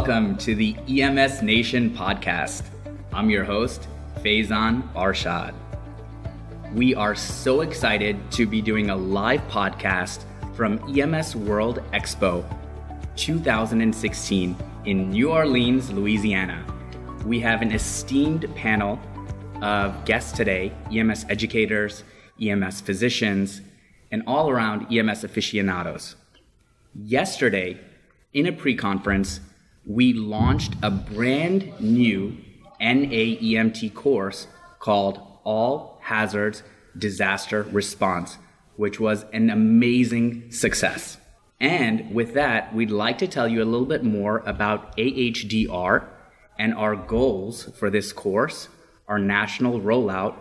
welcome to the EMSNation podcast. I'm your host, Faizan Arshad. We are so excited to be doing a live podcast from EMS World Expo 2016 in New Orleans, Louisiana. We have an esteemed panel of guests today, EMS educators, EMS physicians, and all around EMS aficionados. Yesterday, in a pre-conference, we launched a brand new NAEMT course called All Hazards Disaster Response, which was an amazing success. And with that, we'd like to tell you a little bit more about AHDR and our goals for this course, our national rollout,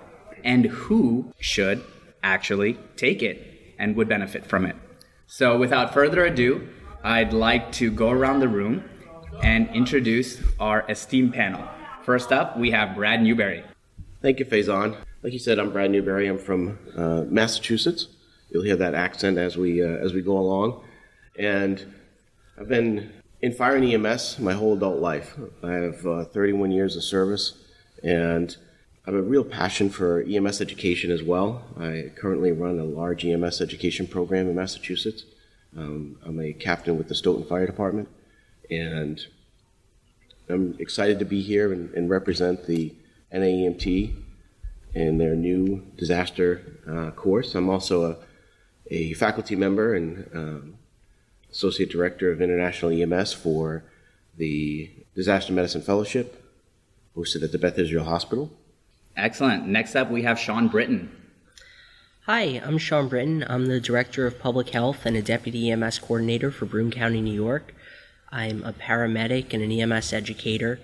and who should actually take it and would benefit from it. So without further ado, I'd like to go around the room and introduce our esteemed panel. First up, we have Brad Newberry. Thank you, Faizan. Like you said, I'm Brad Newberry. I'm from Massachusetts. You'll hear that accent as we go along. And I've been in fire and EMS my whole adult life. I have 31 years of service, and I have a real passion for EMS education as well. I currently run a large EMS education program in Massachusetts. I'm a captain with the Stoughton Fire Department, and I'm excited to be here and represent the NAEMT in their new disaster course. I'm also a faculty member and Associate Director of International EMS for the Disaster Medicine Fellowship, hosted at the Beth Israel Hospital. Excellent. Next up, we have Sean Britton. Hi, I'm Sean Britton. I'm the Director of Public Health and a Deputy EMS Coordinator for Broome County, New York. I'm a paramedic and an EMS educator.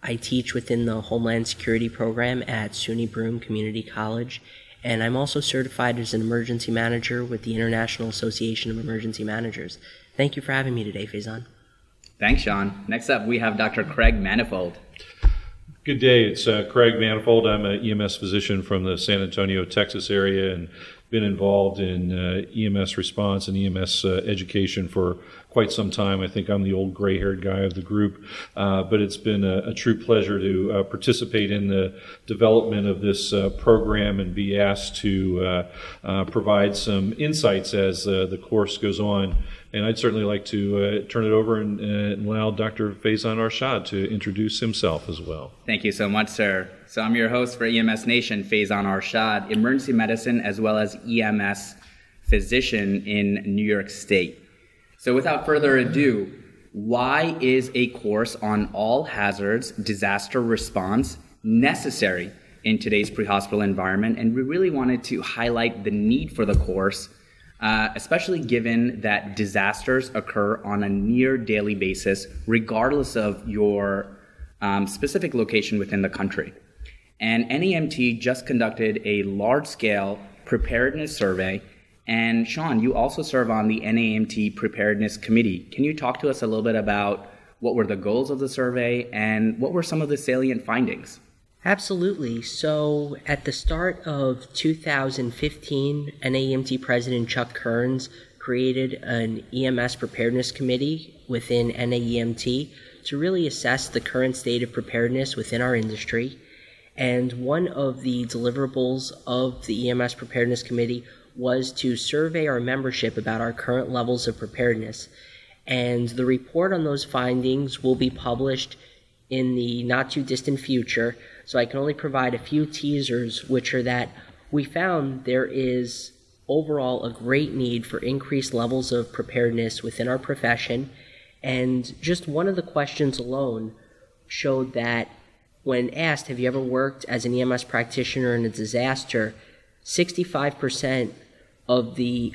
I teach within the Homeland Security program at SUNY Broome Community College, and I'm also certified as an emergency manager with the International Association of Emergency Managers. Thank you for having me today, Faizan. Thanks, Sean. Next up, we have Dr. Craig Manifold. Good day. It's Craig Manifold. I'm an EMS physician from the San Antonio, Texas area, and been involved in EMS response and EMS education for quite some time. I think I'm the old gray-haired guy of the group, but it's been a true pleasure to participate in the development of this program and be asked to provide some insights as the course goes on. And I'd certainly like to turn it over and allow Dr. Faizan Arshad to introduce himself as well. Thank you so much, sir. So I'm your host for EMSNation, Faizan Arshad, emergency medicine as well as EMS physician in New York State. So without further ado, why is a course on all hazards disaster response necessary in today's pre-hospital environment? And we really wanted to highlight the need for the course, especially given that disasters occur on a near daily basis, regardless of your specific location within the country. And NAEMT just conducted a large-scale preparedness survey. And Sean, you also serve on the NAEMT Preparedness Committee. Can you talk to us a little bit about what were the goals of the survey and what were some of the salient findings? Absolutely. So at the start of 2015, NAEMT President Chuck Kearns created an EMS Preparedness Committee within NAEMT to really assess the current state of preparedness within our industry. And one of the deliverables of the EMS Preparedness Committee was to survey our membership about our current levels of preparedness. And the report on those findings will be published in the not too distant future. So I can only provide a few teasers, which are that we found there is overall a great need for increased levels of preparedness within our profession. And just one of the questions alone showed that when asked, have you ever worked as an EMS practitioner in a disaster, 64% of the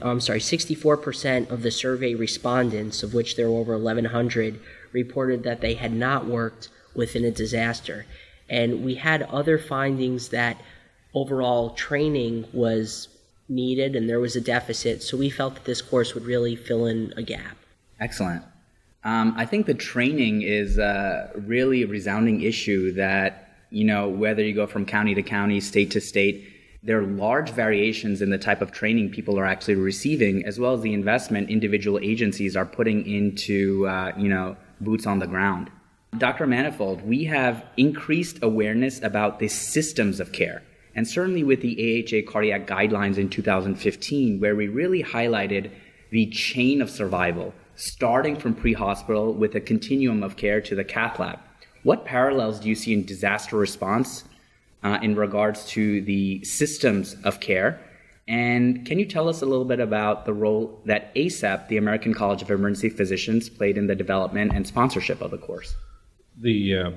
survey respondents, of which there were over 1,100, reported that they had not worked within a disaster. And we had other findings that overall training was needed and there was a deficit, so we felt that this course would really fill in a gap. Excellent. I think the training is really a resounding issue that, whether you go from county to county, state to state, there are large variations in the type of training people are actually receiving, as well as the investment individual agencies are putting into, boots on the ground. Dr. Manifold, we have increased awareness about the systems of care, and certainly with the AHA cardiac guidelines in 2015, where we really highlighted the chain of survival, starting from pre-hospital with a continuum of care to the cath lab. What parallels do you see in disaster response in regards to the systems of care? And can you tell us a little bit about the role that ACEP, the American College of Emergency Physicians, played in the development and sponsorship of the course? The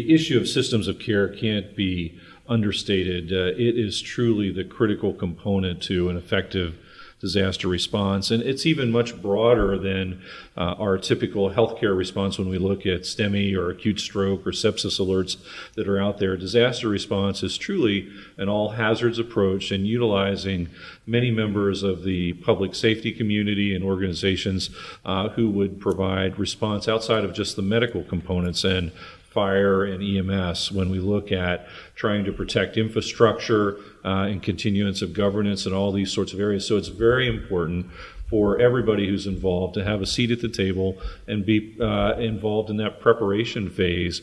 issue of systems of care can't be understated. It is truly the critical component to an effective disaster response, and it's even much broader than our typical healthcare response when we look at STEMI or acute stroke or sepsis alerts that are out there. Disaster response is truly an all hazards approach, and utilizing many members of the public safety community and organizations who would provide response outside of just the medical components and fire and EMS when we look at trying to protect infrastructure and continuance of governance and all these sorts of areas. So it's very important for everybody who's involved to have a seat at the table and be involved in that preparation phase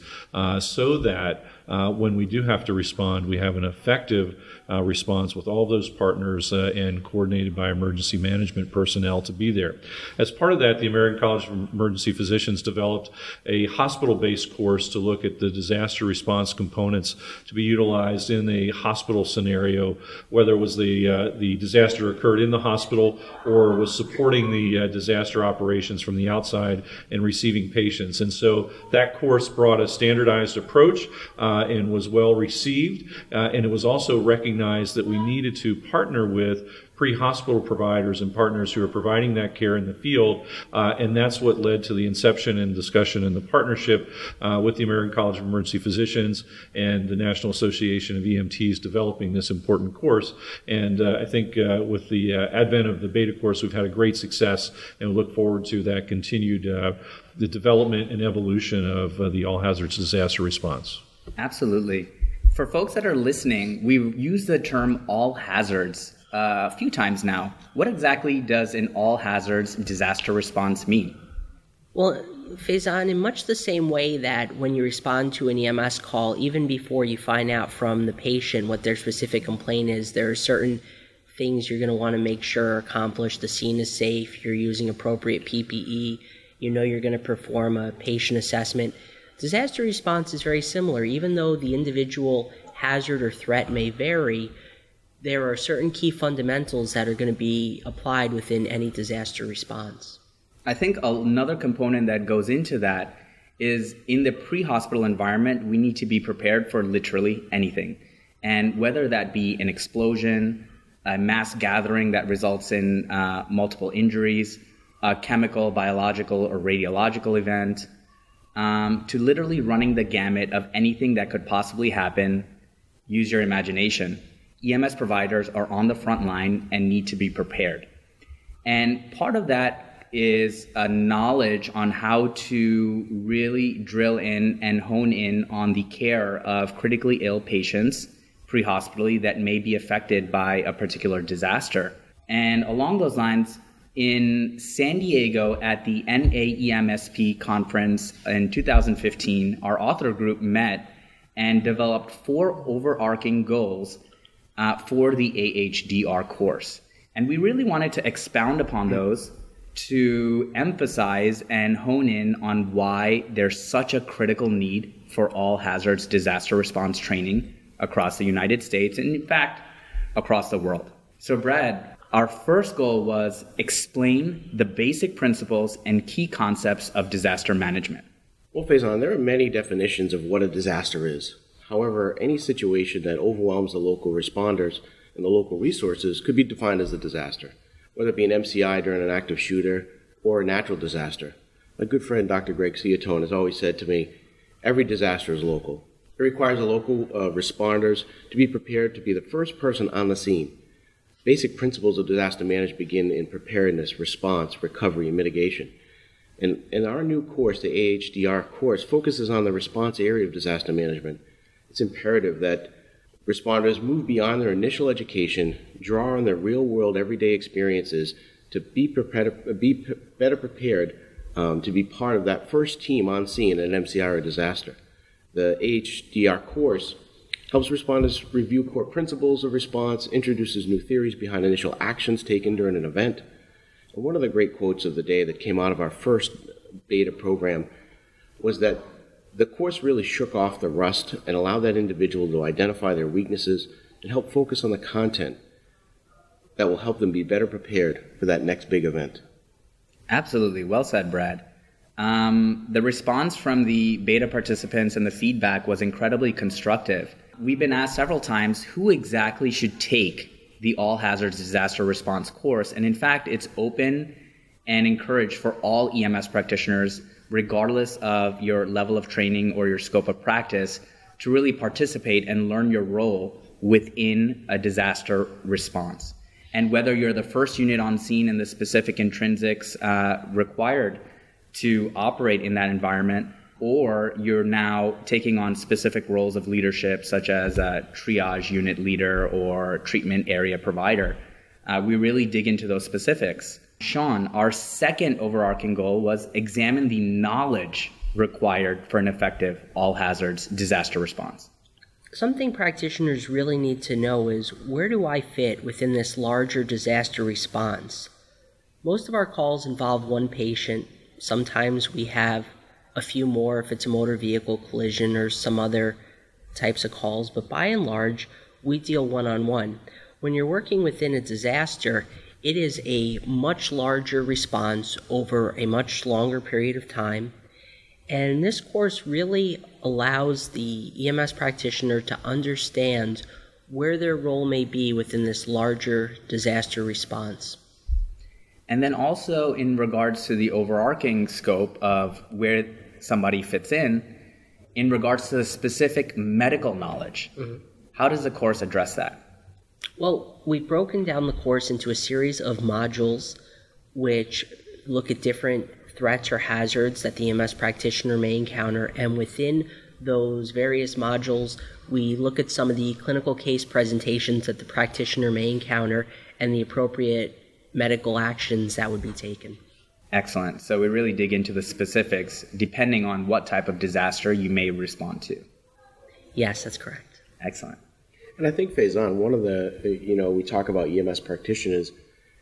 so that when we do have to respond, we have an effective response with all those partners and coordinated by emergency management personnel to be there. As part of that, the American College of Emergency Physicians developed a hospital-based course to look at the disaster response components to be utilized in a hospital scenario, whether it was the disaster occurred in the hospital or was supporting the disaster operations from the outside and receiving patients. And so that course brought a standardized approach and was well received, and it was also recognized that we needed to partner with pre-hospital providers and partners who are providing that care in the field, and that's what led to the inception and discussion and the partnership with the American College of Emergency Physicians and the National Association of EMTs developing this important course. And I think with the advent of the beta course, we've had a great success, and we look forward to that continued the development and evolution of the all hazards disaster response. Absolutely. For folks that are listening, we've used the term all hazards a few times now. What exactly does an all hazards disaster response mean? Well, Faizan, in much the same way that when you respond to an EMS call, even before you find out from the patient what their specific complaint is, there are certain things you're going to want to make sure are accomplished. The scene is safe, you're using appropriate PPE, you know you're going to perform a patient assessment. Disaster response is very similar. Even though the individual hazard or threat may vary, there are certain key fundamentals that are going to be applied within any disaster response. I think another component that goes into that is in the pre-hospital environment, we need to be prepared for literally anything. And whether that be an explosion, a mass gathering that results in multiple injuries, a chemical, biological, or radiological event, to literally running the gamut of anything that could possibly happen, use your imagination. EMS providers are on the front line and need to be prepared. And part of that is a knowledge on how to really drill in and hone in on the care of critically ill patients pre-hospitally that may be affected by a particular disaster. And along those lines, in San Diego at the NAEMSP conference in 2015, our author group met and developed 4 overarching goals for the AHDR course. And we really wanted to expound upon those to emphasize and hone in on why there's such a critical need for all hazards disaster response training across the United States and, in fact, across the world. So, Brad, our first goal was explain the basic principles and key concepts of disaster management. Well, Faizan, there are many definitions of what a disaster is. However, any situation that overwhelms the local responders and the local resources could be defined as a disaster, whether it be an MCI during an active shooter or a natural disaster. My good friend Dr. Greg Ciatone has always said to me, every disaster is local. It requires the local responders to be prepared to be the first person on the scene. Basic principles of disaster management begin in preparedness, response, recovery, and mitigation. And our new course, the AHDR course, focuses on the response area of disaster management. It's imperative that responders move beyond their initial education, draw on their real-world everyday experiences to be better prepared to be part of that first team on scene at an MCI or a disaster. The AHDR course helps responders review core principles of response, introduces new theories behind initial actions taken during an event. And one of the great quotes of the day that came out of our first beta program was that the course really shook off the rust and allowed that individual to identify their weaknesses and help focus on the content that will help them be better prepared for that next big event. Absolutely. Well said, Brad. The response from the beta participants and the feedback was incredibly constructive. We've been asked several times who exactly should take the All Hazards Disaster Response course, and in fact, it's open and encouraged for all EMS practitioners, regardless of your level of training or your scope of practice, to really participate and learn your role within a disaster response. And whether you're the first unit on scene and the specific intrinsics required to operate in that environment, or you're now taking on specific roles of leadership, such as a triage unit leader or treatment area provider, we really dig into those specifics. Sean, our second overarching goal was examine the knowledge required for an effective all hazards disaster response. Something practitioners really need to know is, where do I fit within this larger disaster response? Most of our calls involve one patient. Sometimes we have a few more if it's a motor vehicle collision or some other types of calls, but by and large, we deal one-on-one. When you're working within a disaster, it is a much larger response over a much longer period of time. And this course really allows the EMS practitioner to understand where their role may be within this larger disaster response. And then also in regards to the overarching scope of where somebody fits in regards to the specific medical knowledge, how does the course address that? Well, we've broken down the course into a series of modules which look at different threats or hazards that the EMS practitioner may encounter, and within those various modules, we look at some of the clinical case presentations that the practitioner may encounter and the appropriate medical actions that would be taken. Excellent. So we really dig into the specifics depending on what type of disaster you may respond to. Yes, that's correct. Excellent. And I think, Faizan, one of the, we talk about EMS practitioners,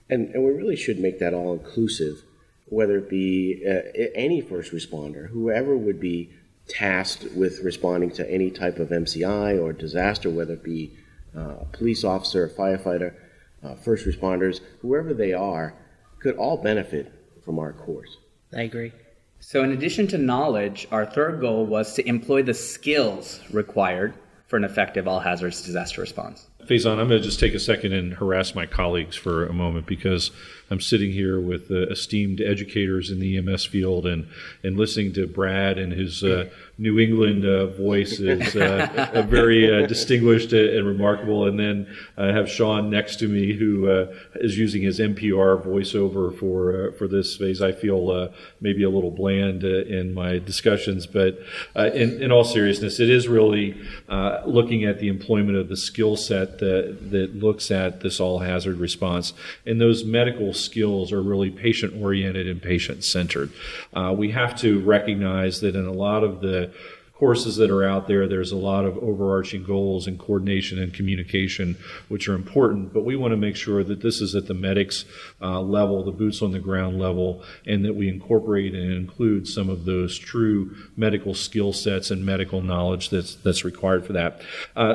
and we really should make that all inclusive, whether it be any first responder, whoever would be tasked with responding to any type of MCI or disaster, whether it be a police officer, a firefighter, first responders, whoever they are, could all benefit from our course. I agree. So in addition to knowledge, our third goal was to employ the skills required for an effective all hazards disaster response. Faizan, I'm going to just take a second and harass my colleagues for a moment, because I'm sitting here with esteemed educators in the EMS field, and listening to Brad and his New England voice is very distinguished and remarkable. And then I have Sean next to me, who is using his NPR voiceover for this phase. I feel maybe a little bland in my discussions, but in all seriousness, it is really looking at the employment of the skill set that looks at this all hazard response, and those medical skills are really patient oriented and patient centered. We have to recognize that in a lot of the courses that are out there, there's a lot of overarching goals and coordination and communication, which are important, but we want to make sure that this is at the medics level, the boots on the ground level, and that we incorporate and include some of those true medical skill sets and medical knowledge that's required for that.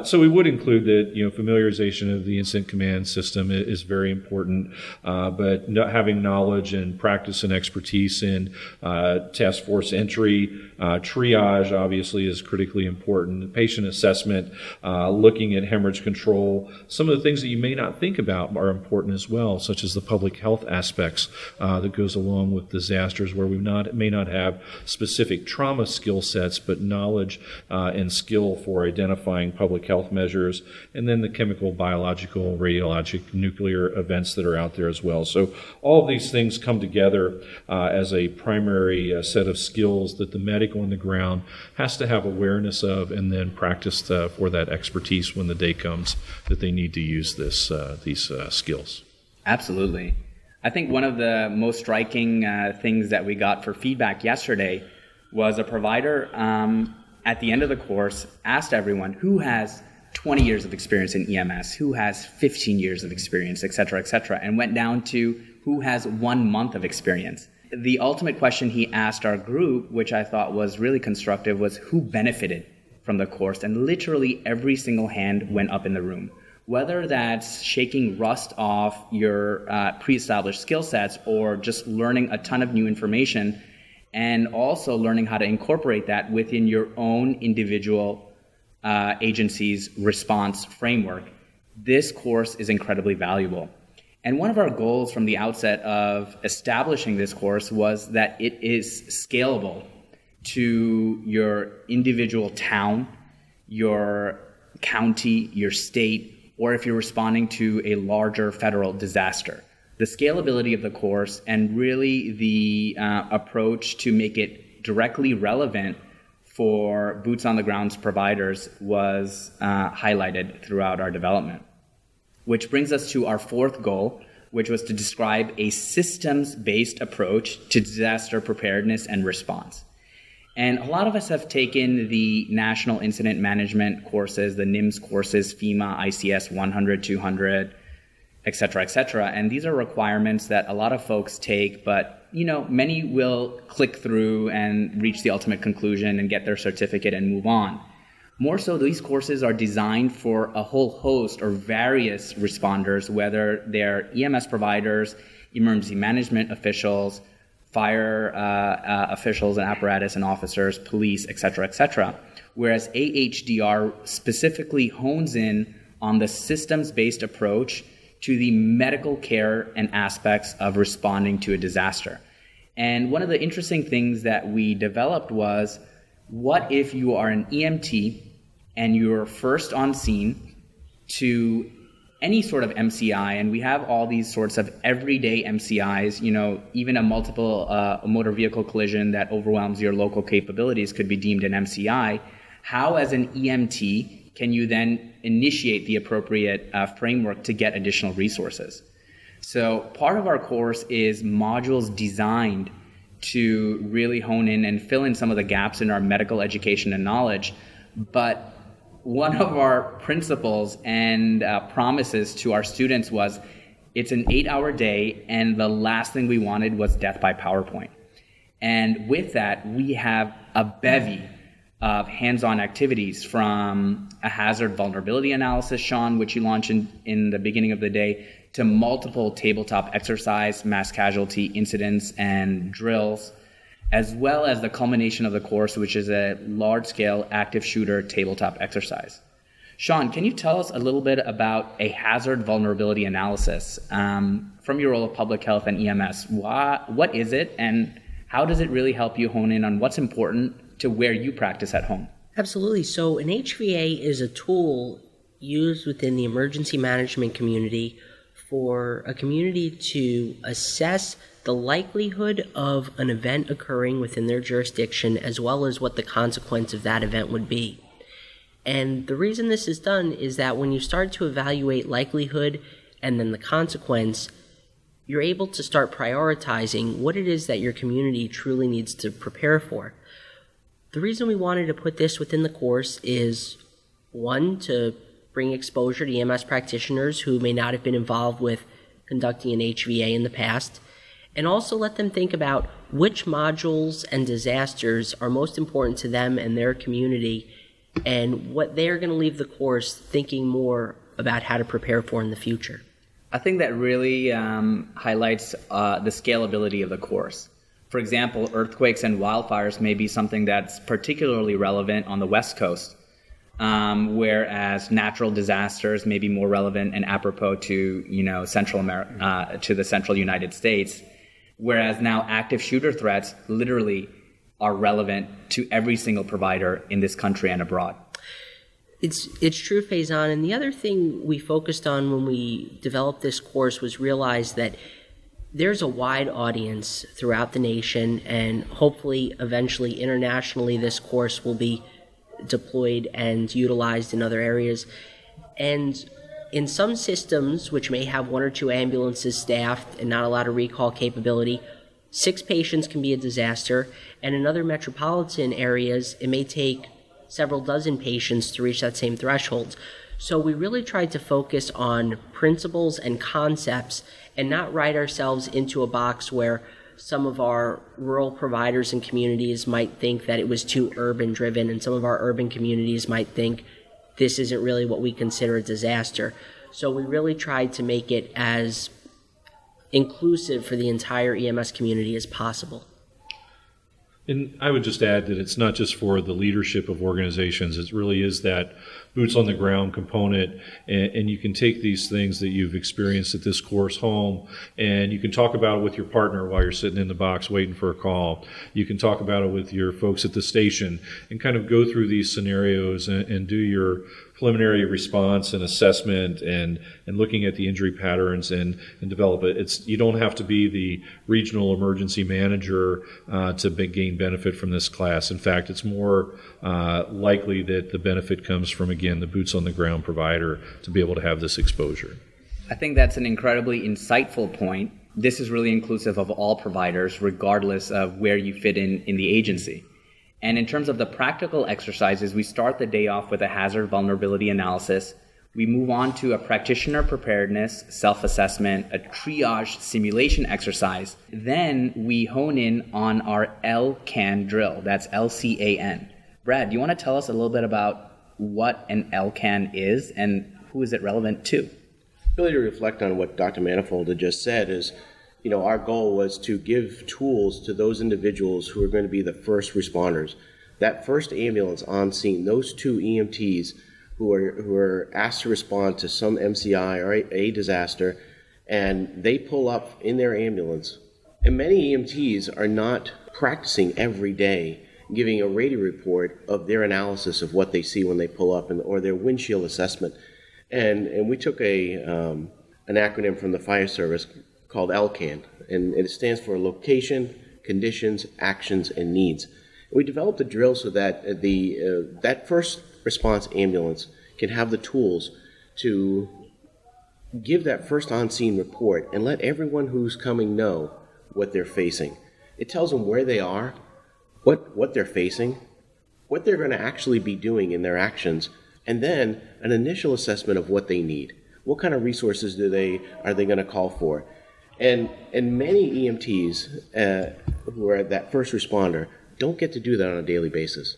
So we would include that, familiarization of the incident command system is very important, but having knowledge and practice and expertise in task force entry, triage, obviously, is critically important. Patient assessment, looking at hemorrhage control. Some of the things that you may not think about are important as well, such as the public health aspects that goes along with disasters, where we may not have specific trauma skill sets, but knowledge and skill for identifying public health measures, and then the chemical, biological, radiologic, nuclear events that are out there as well. So all of these things come together as a primary set of skills that the medic on the ground has to have awareness of, and then practice for that expertise when the day comes that they need to use these skills. Absolutely. I think one of the most striking things that we got for feedback yesterday was a provider at the end of the course asked everyone who has 20 years of experience in EMS, who has 15 years of experience, et cetera, and went down to who has 1 month of experience. The ultimate question he asked our group, which I thought was really constructive, was who benefited from the course, and literally every single hand went up in the room. Whether that's shaking rust off your pre-established skill sets or just learning a ton of new information and also learning how to incorporate that within your own individual agency's response framework, this course is incredibly valuable. And one of our goals from the outset of establishing this course was that it is scalable to your individual town, your county, your state, or if you're responding to a larger federal disaster. The scalability of the course and really the approach to make it directly relevant for boots on the ground providers was highlighted throughout our development. Which brings us to our fourth goal, which was to describe a systems-based approach to disaster preparedness and response. And a lot of us have taken the National Incident Management courses, the NIMS courses, FEMA, ICS 100, 200, et cetera, and these are requirements that a lot of folks take, but many will click through and reach the ultimate conclusion and get their certificate and move on. More so, these courses are designed for a whole host or various responders, whether they're EMS providers, emergency management officials, fire officials and apparatus and officers, police, et cetera, whereas AHDR specifically hones in on the systems-based approach to the medical care and aspects of responding to a disaster. And one of the interesting things that we developed was, what if you are an EMT and you're first on scene to any sort of MCI, and we have all these sorts of everyday MCIs, even a multiple motor vehicle collision that overwhelms your local capabilities could be deemed an MCI. How, as an EMT, can you then initiate the appropriate framework to get additional resources? So part of our course is modules designed to really hone in and fill in some of the gaps in our medical education and knowledge. But one of our principles and promises to our students was, it's an 8-hour day, and the last thing we wanted was death by PowerPoint. And with that, we have a bevy of hands-on activities, from a hazard vulnerability analysis, Sean, which you launched in the beginning of the day, to multiple tabletop exercise, mass casualty incidents and drills, as well as the culmination of the course, which is a large-scale active shooter tabletop exercise. Sean, can you tell us a little bit about a hazard vulnerability analysis from your role of public health and EMS? What is it, and how does it really help you hone in on what's important to where you practice at home? Absolutely. So an HVA is a tool used within the emergency management community for a community to assess the likelihood of an event occurring within their jurisdiction, as well as what the consequence of that event would be. And the reason this is done is that when you start to evaluate likelihood and then the consequence, you're able to start prioritizing what it is that your community truly needs to prepare for. The reason we wanted to put this within the course is, one, to bring exposure to EMS practitioners who may not have been involved with conducting an HVA in the past, and also let them think about which modules and disasters are most important to them and their community, and what they're going to leave the course thinking more about how to prepare for in the future. I think that really highlights the scalability of the course. For example, earthquakes and wildfires may be something that's particularly relevant on the West Coast, whereas natural disasters may be more relevant and apropos to Central America, to the central United States. Whereas now active shooter threats literally are relevant to every single provider in this country and abroad. It's true, Faison. And the other thing we focused on when we developed this course was realize that there's a wide audience throughout the nation, and hopefully eventually internationally this course will be deployed and utilized in other areas. And In some systems, which may have 1 or 2 ambulances staffed and not a lot of recall capability, 6 patients can be a disaster, and in other metropolitan areas, it may take several dozen patients to reach that same threshold. So we really tried to focus on principles and concepts and not write ourselves into a box where some of our rural providers and communities might think that it was too urban driven, and some of our urban communities might think this isn't really what we consider a disaster. So we really tried to make it as inclusive for the entire EMS community as possible. And I would just add that it's not just for the leadership of organizations. It really is that boots on the ground component. And you can take these things that you've experienced at this course home, and you can talk about it with your partner while you're sitting in the box waiting for a call. You can talk about it with your folks at the station and kind of go through these scenarios and do your preliminary response and assessment and looking at the injury patterns and develop it. You don't have to be the regional emergency manager to gain benefit from this class. In fact, it's more likely that the benefit comes from, again, the boots on the ground provider to be able to have this exposure. I think that's an incredibly insightful point. This is really inclusive of all providers, regardless of where you fit in the agency. And in terms of the practical exercises, we start the day off with a hazard vulnerability analysis. We move on to a practitioner preparedness, self-assessment, a triage simulation exercise. Then we hone in on our LCAN drill. That's LCAN. Brad, do you want to tell us a little bit about what an LCAN is and who is it relevant to? Really to reflect on what Dr. Manifold had just said is, our goal was to give tools to those individuals who are going to be the first responders. That first ambulance on scene, those 2 EMTs who are asked to respond to some MCI or a disaster, and they pull up in their ambulance. And many EMTs are not practicing every day giving a radio report of their analysis of what they see when they pull up or their windshield assessment. And we took an acronym from the fire service called LCAN, and it stands for Location, Conditions, Actions, and Needs. And we developed a drill so that that first response ambulance can have the tools to give that first on-scene report and let everyone who's coming know what they're facing. It tells them where they are, what they're facing, what they're going to actually be doing in their actions, and then an initial assessment of what they need. What kind of resources are they going to call for? And many EMTs who are that first responder don't get to do that on a daily basis.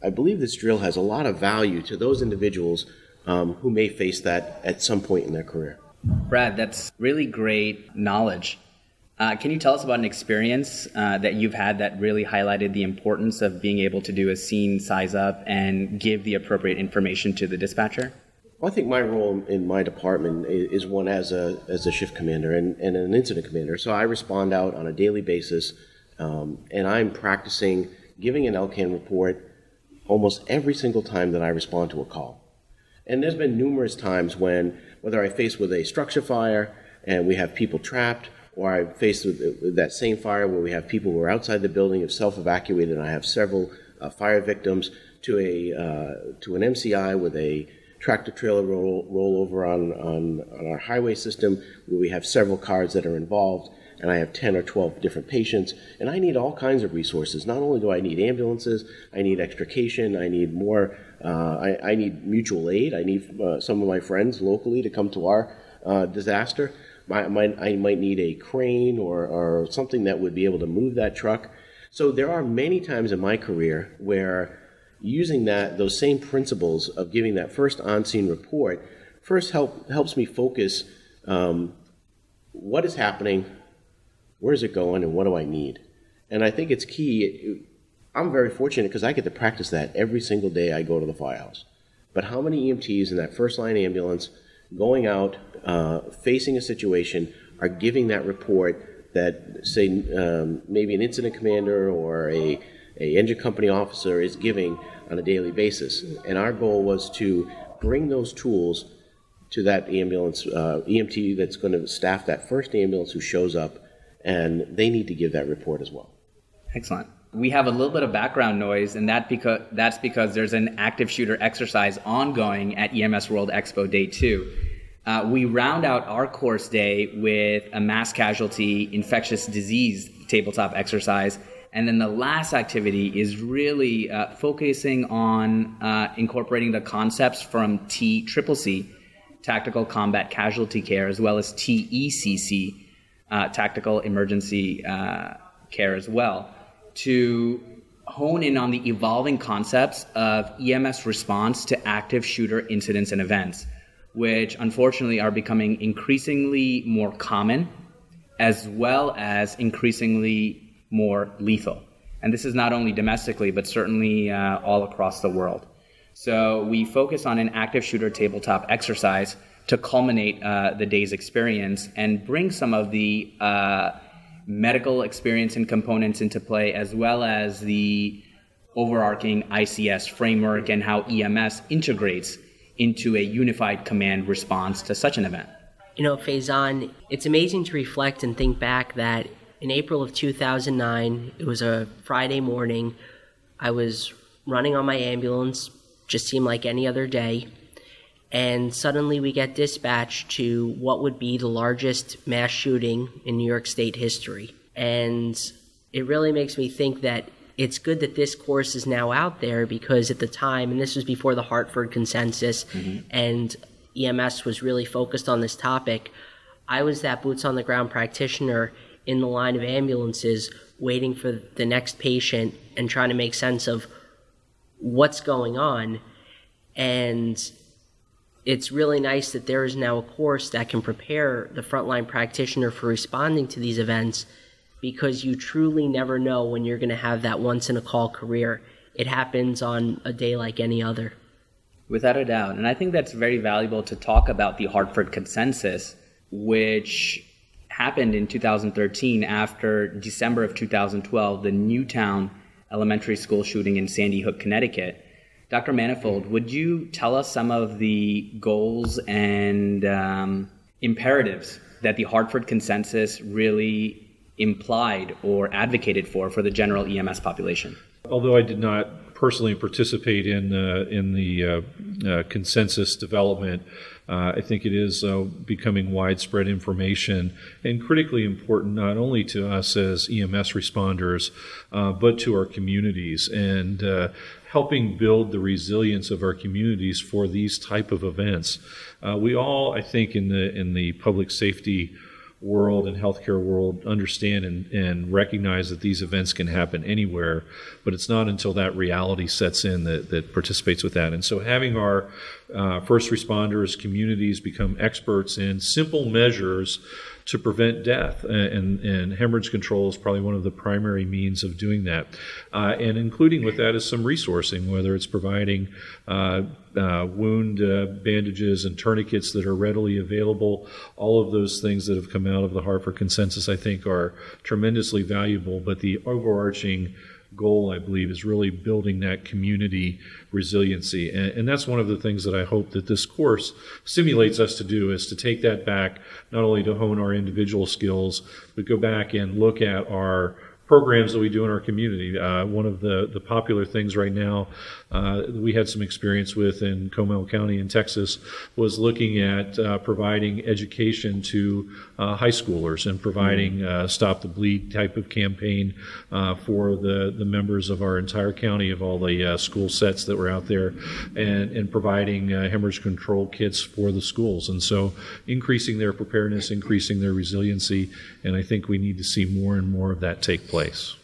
I believe this drill has a lot of value to those individuals who may face that at some point in their career. Brad, that's really great knowledge. Can you tell us about an experience that you've had that really highlighted the importance of being able to do a scene size up and give the appropriate information to the dispatcher? Well, I think my role in my department is one as a shift commander and an incident commander. So I respond out on a daily basis, and I'm practicing giving an LCAN report almost every single time that I respond to a call. And there's been numerous times when, whether I face with a structure fire and we have people trapped, or I faced with that same fire where we have people who are outside the building, have self-evacuated, and I have several fire victims, to an MCI with a tractor-trailer rollover on our highway system where we have several cars that are involved, and I have 10 or 12 different patients, and I need all kinds of resources. Not only do I need ambulances, I need extrication, I need more, I need mutual aid, I need some of my friends locally to come to our disaster. I might need a crane or something that would be able to move that truck. So there are many times in my career where using those same principles of giving that first on-scene report first helps me focus what is happening, where is it going, and what do I need? And I think it's key. I'm very fortunate because I get to practice that every single day I go to the firehouse. But how many EMTs in that first-line ambulance going out, facing a situation, are giving that report that, say, maybe an incident commander or a engine company officer is giving on a daily basis? And our goal was to bring those tools to that ambulance, EMT that's going to staff that first ambulance who shows up, and they need to give that report as well. Excellent. We have a little bit of background noise, and that's because there's an active shooter exercise ongoing at EMS World Expo Day 2. We round out our course day with a mass casualty infectious disease tabletop exercise. And then the last activity is really focusing on incorporating the concepts from TCCC, Tactical Combat Casualty Care, as well as TECC, Tactical Emergency Care as well, to hone in on the evolving concepts of EMS response to active shooter incidents and events, which unfortunately are becoming increasingly more common, as well as increasingly more lethal. And this is not only domestically, but certainly all across the world. So we focus on an active shooter tabletop exercise to culminate the day's experience and bring some of the medical experience and components into play, as well as the overarching ICS framework and how EMS integrates into a unified command response to such an event. You know, Faizan, it's amazing to reflect and think back that in April of 2009, it was a Friday morning. I was running on my ambulance, just seemed like any other day, and suddenly we get dispatched to what would be the largest mass shooting in New York State history. And it really makes me think that it's good that this course is now out there, because at the time, and this was before the Hartford Consensus, and EMS was really focused on this topic, I was that boots on the ground practitioner in the line of ambulances waiting for the next patient and trying to make sense of what's going on. And it's really nice that there is now a course that can prepare the frontline practitioner for responding to these events, because you truly never know when you're going to have that once-in-a-call career. It happens on a day like any other. Without a doubt. And I think that's very valuable to talk about the Hartford Consensus, which happened in 2013 after December of 2012, the Newtown Elementary School shooting in Sandy Hook, Connecticut. Dr. Manifold, would you tell us some of the goals and imperatives that the Hartford Consensus really implied or advocated for the general EMS population? Although I did not personally participate in the consensus development, I think it is becoming widespread information and critically important not only to us as EMS responders, but to our communities, and helping build the resilience of our communities for these type of events. We all, I think, in the public safety world and healthcare world understand and recognize that these events can happen anywhere, but it's not until that reality sets in that participates with that. And so having our first responders, communities become experts in simple measures to prevent death, and hemorrhage control is probably one of the primary means of doing that. And including with that is some resourcing, whether it's providing wound bandages and tourniquets that are readily available. All of those things that have come out of the Hartford Consensus, I think, are tremendously valuable, but the overarching goal, I believe, is really building that community resiliency. And that's one of the things that I hope that this course stimulates us to do, is to take that back, not only to hone our individual skills, but go back and look at our programs that we do in our community. One of the popular things right now we had some experience with in Comal County in Texas was looking at providing education to high schoolers and providing Stop the Bleed type of campaign for the members of our entire county, of all the school sets that were out there, and providing hemorrhage control kits for the schools. And so increasing their preparedness, increasing their resiliency, and I think we need to see more and more of that take place.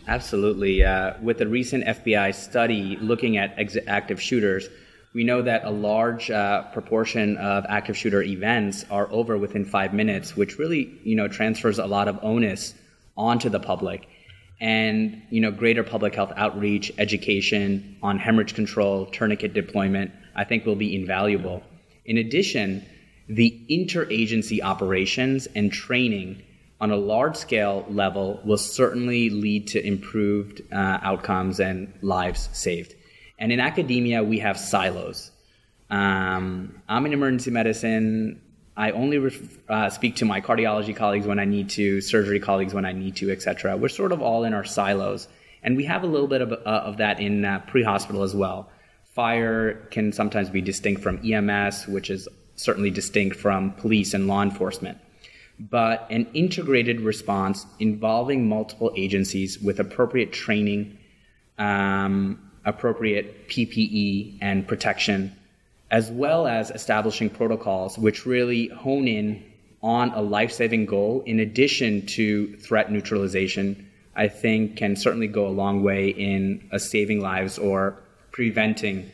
Absolutely. With the recent FBI study looking at active shooters, we know that a large proportion of active shooter events are over within 5 minutes, which really, transfers a lot of onus onto the public. And, greater public health outreach, education on hemorrhage control, tourniquet deployment, I think will be invaluable. In addition, the interagency operations and training on a large-scale level will certainly lead to improved outcomes and lives saved. And in academia, we have silos. I'm in emergency medicine. I only speak to my cardiology colleagues when I need to, surgery colleagues when I need to, etc. We're sort of all in our silos. And we have a little bit of that in pre-hospital as well. Fire can sometimes be distinct from EMS, which is certainly distinct from police and law enforcement, but an integrated response involving multiple agencies with appropriate training, appropriate PPE and protection, as well as establishing protocols which really hone in on a life-saving goal in addition to threat neutralization, I think can certainly go a long way in saving lives or preventing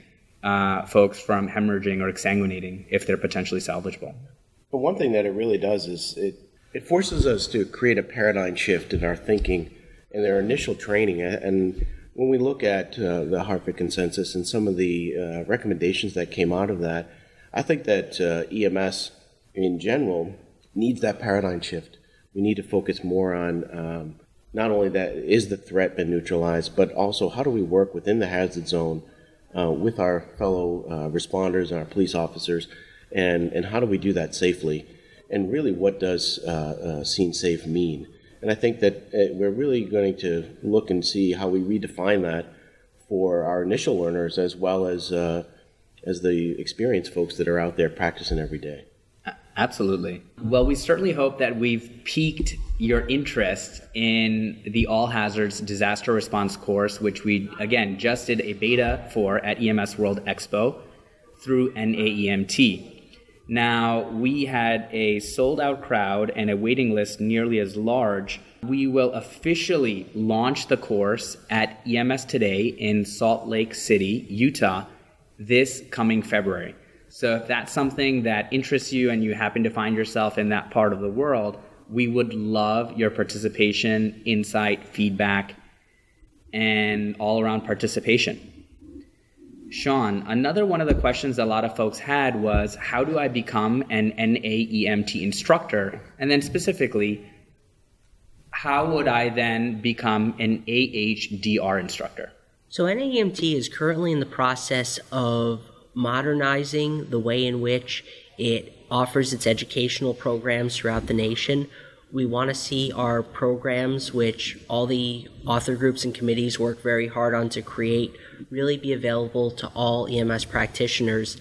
folks from hemorrhaging or exsanguinating if they're potentially salvageable. But one thing that it really does is it forces us to create a paradigm shift in our thinking and their initial training. And when we look at the Hartford Consensus and some of the recommendations that came out of that, I think that EMS in general needs that paradigm shift. We need to focus more on not only that is the threat been neutralized, but also how do we work within the hazard zone with our fellow responders and our police officers, and how do we do that safely? And really, what does scene safe mean? And I think that we're really going to look and see how we redefine that for our initial learners as well as the experienced folks that are out there practicing every day. Absolutely. Well, we certainly hope that we've piqued your interest in the All Hazards Disaster Response course, which we, again, just did a beta for at EMS World Expo through NAEMT. Now, we had a sold-out crowd and a waiting list nearly as large. We will officially launch the course at EMS Today in Salt Lake City, Utah, this coming February. So if that's something that interests you and you happen to find yourself in that part of the world, we would love your participation, insight, feedback, and all-around participation. Sean, another one of the questions a lot of folks had was, how do I become an NAEMT instructor? And then specifically, how would I then become an AHDR instructor? So NAEMT is currently in the process of modernizing the way in which it offers its educational programs throughout the nation. We want to see our programs, which all the author groups and committees work very hard on to create, really be available to all EMS practitioners.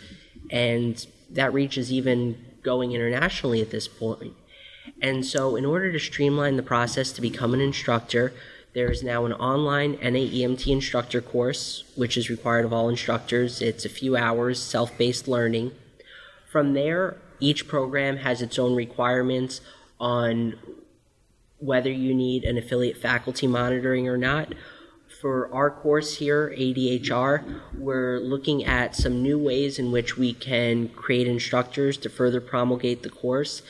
And that reach is even going internationally at this point. And so in order to streamline the process to become an instructor, there is now an online NAEMT instructor course, which is required of all instructors. It's a few hours, self-paced learning. From there, each program has its own requirements on whether you need an affiliate faculty monitoring or not. For our course here, AHDR, we're looking at some new ways in which we can create instructors to further promulgate the course,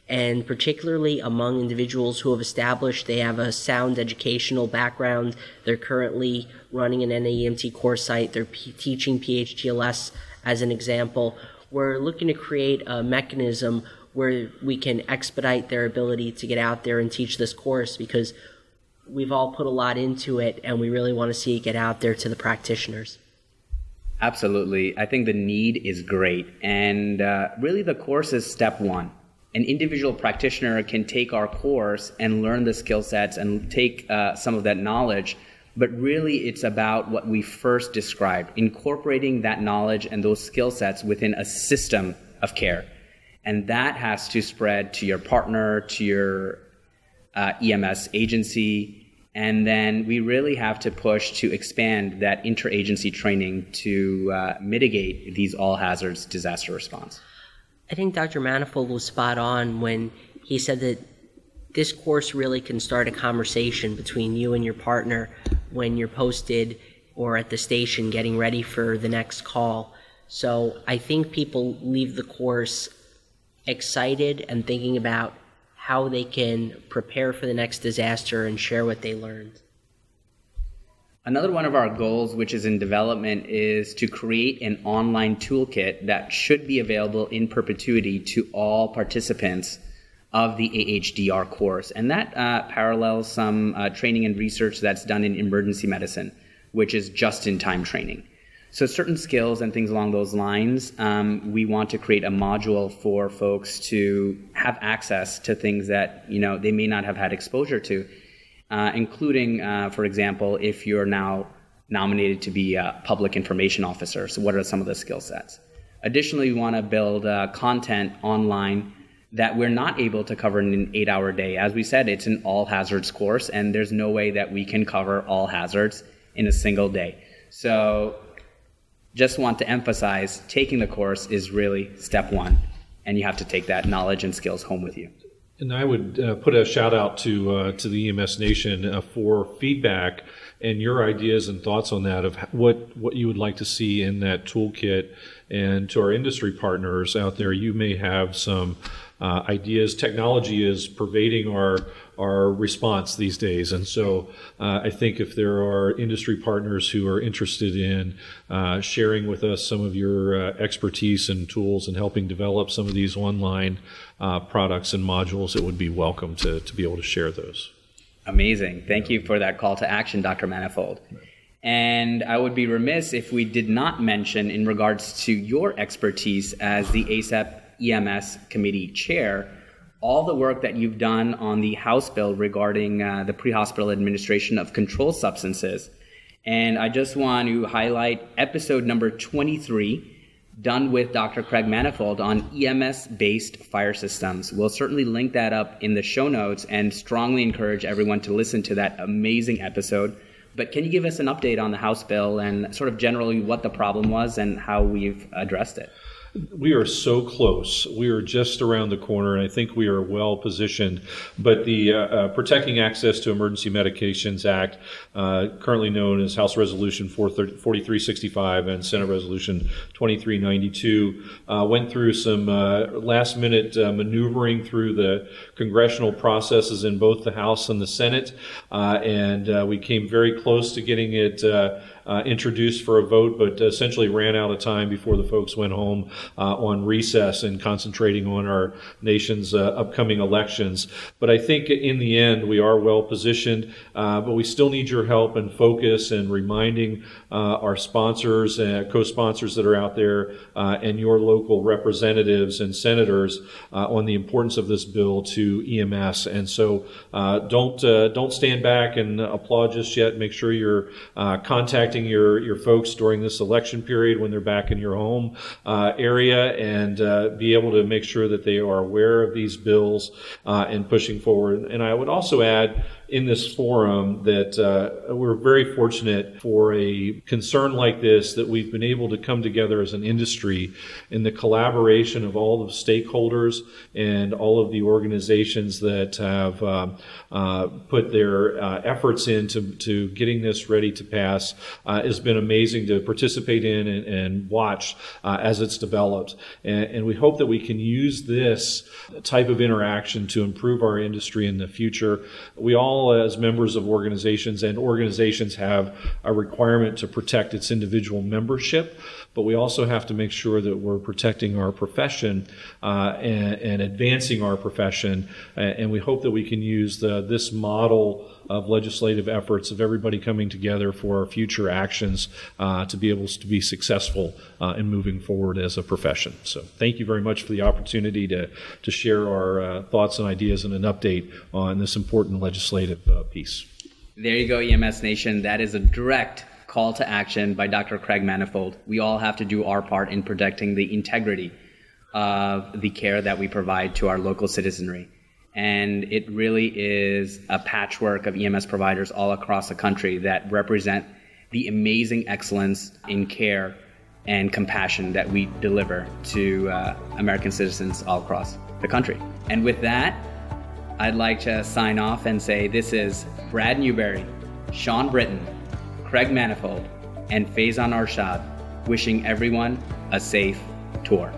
and particularly among individuals who have established they have a sound educational background. They're currently running an NAEMT course site. They're teaching PHTLS as an example. We're looking to create a mechanism where we can expedite their ability to get out there and teach this course, because we've all put a lot into it and we really want to see it get out there to the practitioners. Absolutely. I think the need is great. And really the course is step one. An individual practitioner can take our course and learn the skill sets and take some of that knowledge, but really it's about what we first described, incorporating that knowledge and those skill sets within a system of care. And that has to spread to your partner, to your EMS agency, and then we really have to push to expand that interagency training to mitigate these all hazards disaster response. I think Dr. Manifold was spot on when he said that this course really can start a conversation between you and your partner when you're posted or at the station getting ready for the next call. So I think people leave the course excited and thinking about how they can prepare for the next disaster and share what they learned. Another one of our goals, which is in development, is to create an online toolkit that should be available in perpetuity to all participants of the AHDR course. And that parallels some training and research that's done in emergency medicine, which is just-in-time training. So certain skills and things along those lines, we want to create a module for folks to have access to things that they may not have had exposure to. Including, for example, if you're now nominated to be a public information officer. So what are some of the skill sets? Additionally, we want to build content online that we're not able to cover in an 8-hour day. As we said, it's an all hazards course, and there's no way that we can cover all hazards in a single day. So just want to emphasize, taking the course is really step one, and you have to take that knowledge and skills home with you. And I would put a shout out to the EMSNation for feedback and your ideas and thoughts on that, of what you would like to see in that toolkit. And to our industry partners out there, you may have some ideas. Technology is pervading our response these days. And so I think if there are industry partners who are interested in sharing with us some of your expertise and tools and helping develop some of these online products and modules, it would be welcome to be able to share those. Amazing. Thank you for that call to action, Dr. Manifold. And I would be remiss if we did not mention, in regards to your expertise as the ASAP EMS Committee Chair, all the work that you've done on the House bill regarding the pre-hospital administration of controlled substances. And I just want to highlight episode number 23, done with Dr. Craig Manifold on EMS-based fire systems. We'll certainly link that up in the show notes and strongly encourage everyone to listen to that amazing episode. But can you give us an update on the House bill and sort of generally what the problem was and how we've addressed it? We are so close. We are just around the corner, and I think we are well positioned. But the Protecting Access to Emergency Medications Act, currently known as House Resolution 4365 and Senate Resolution 2392, went through some last-minute maneuvering through the congressional processes in both the House and the Senate, and we came very close to getting it introduced for a vote, but essentially ran out of time before the folks went home on recess and concentrating on our nation's upcoming elections. But I think in the end we are well positioned, but we still need your help and focus and reminding our sponsors and co-sponsors that are out there and your local representatives and senators on the importance of this bill to EMS. And so don't stand back and applaud just yet. Make sure you're contacting your folks during this election period when they're back in your home area, and be able to make sure that they are aware of these bills and pushing forward. And I would also add in this forum that we're very fortunate for a concern like this, that we've been able to come together as an industry in the collaboration of all the stakeholders and all of the organizations that have put their efforts into getting this ready to pass. Has been amazing to participate in and watch as it's developed. And we hope that we can use this type of interaction to improve our industry in the future. We all, as members of organizations, and organizations have a requirement to protect its individual membership, but we also have to make sure that we're protecting our profession and advancing our profession. And we hope that we can use this model of legislative efforts of everybody coming together for our future actions to be able to be successful in moving forward as a profession. So thank you very much for the opportunity to share our thoughts and ideas and an update on this important legislative piece. There you go, EMS Nation. That is a direct call to action by Dr. Craig Manifold. We all have to do our part in protecting the integrity of the care that we provide to our local citizenry. And it really is a patchwork of EMS providers all across the country that represent the amazing excellence in care and compassion that we deliver to American citizens all across the country. And with that, I'd like to sign off and say this is Brad Newberry, Sean Britton, Craig Manifold, and Faizan Arshad wishing everyone a safe tour.